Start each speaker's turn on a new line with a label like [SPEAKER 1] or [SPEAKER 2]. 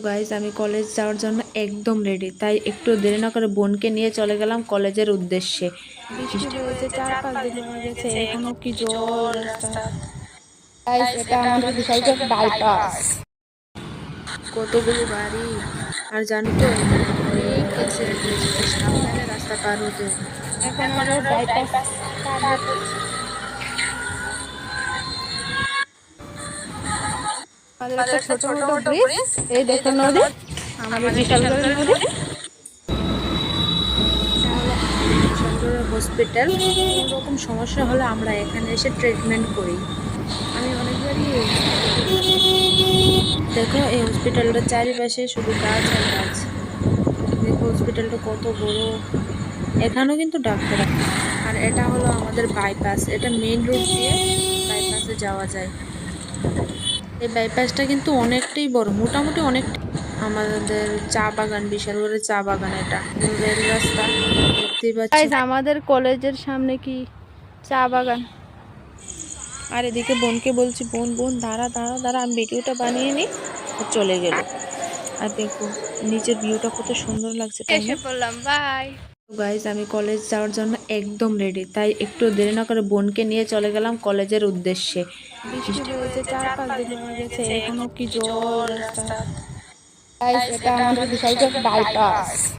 [SPEAKER 1] Guys আমি college যাওয়ার জন্য একদম রেডি, তাই একটু দেরি না করে বোনকে নিয়ে চলে গেলাম কলেজের উদ্দেশ্যে।
[SPEAKER 2] বৃষ্টি হয়েছে 4-5 দিন হয়ে গেছে, এখনো কি জল রাস্তা। গাইস,
[SPEAKER 1] গাইজ
[SPEAKER 2] এটা আমাদের বিশালগড় বাইপাস।
[SPEAKER 1] কতগুলো গাড়ি, আর জানো তো এখানে অনেক অ্যাক্সিডেন্ট হয়েছে, তাই সাবধানে রাস্তা পার হতে হবে।
[SPEAKER 2] এখন
[SPEAKER 1] এখন
[SPEAKER 2] আমরা
[SPEAKER 1] আমরা
[SPEAKER 2] বাইপাস
[SPEAKER 1] বাইপাস
[SPEAKER 2] পার
[SPEAKER 1] পার
[SPEAKER 2] হচ্ছি।
[SPEAKER 1] হচ্ছি।
[SPEAKER 2] আমাদের
[SPEAKER 1] আমাদের
[SPEAKER 2] একটা
[SPEAKER 1] একটা
[SPEAKER 2] ছোট
[SPEAKER 1] ছোট
[SPEAKER 2] মতো
[SPEAKER 1] মতো
[SPEAKER 2] ব্রিজ,
[SPEAKER 1] ব্রিজ,
[SPEAKER 2] এই
[SPEAKER 1] এই
[SPEAKER 2] দেখো
[SPEAKER 1] দেখো
[SPEAKER 2] নদী,
[SPEAKER 1] নদী,
[SPEAKER 2] আমাদের
[SPEAKER 1] আমাদের
[SPEAKER 2] বিশালগড়ের
[SPEAKER 1] বিশালগড়ের
[SPEAKER 2] নদী।
[SPEAKER 1] নদী। এটা হলো বিশালগড়ের হসপিটাল। কোনো রকম সমস্যা হলে আমরা এখানে এসে ট্রিটমেন্ট করি। আমি অনেকবারই এই হসপিটালে গেছি। দেখো এই হসপিটালটার চারিপাশে শুধু গাছ আর গাছ। দেখো হসপিটালটা কত বড়, এখানেও কিন্তু ডাক্তার আছে। আর এটা হলো আমাদের বাইপাস, এটা মেইন রোড দিয়ে বাইপাসে যাওয়া যায়। এই বাইপাসটা কিন্তু অনেকটাই বড়, মোটামুটি অনেকটা। আমাদের চা বাগান, বিশালগড়ের চা বাগান, এটা রেল রাস্তা দেখতেই পাচ্ছ।
[SPEAKER 2] গাইস, আমাদের কলেজের সামনে কি চা বাগান।
[SPEAKER 1] আর এদিকে বোনকে বলছি, বোন বোন দাঁড়া দাঁড়া দাঁড়া, আমি ভিডিওটা বানিয়ে নিই। ও চলে গেল। আর দেখো নিচের ভিউটা কত সুন্দর লাগছে, তাই
[SPEAKER 2] এসে
[SPEAKER 1] না?
[SPEAKER 2] পড়লাম, বাই।
[SPEAKER 1] গাইজ আমি কলেজ যাওয়ার জন্য একদম রেডি, তাই একটু দেরি না করে বোনকে নিয়ে চলে গেলাম কলেজের উদ্দেশ্যে।
[SPEAKER 2] বৃষ্টি হয়েছে 4-5 দিন হয়ে গেছে, এখনো কি জল রাস্তা। গাইস,
[SPEAKER 1] গাইজ
[SPEAKER 2] এটা
[SPEAKER 1] এটা
[SPEAKER 2] আমাদের
[SPEAKER 1] আমাদের
[SPEAKER 2] বিশালগড়
[SPEAKER 1] বিশালগড়
[SPEAKER 2] বাইপাস।
[SPEAKER 1] বাইপাস।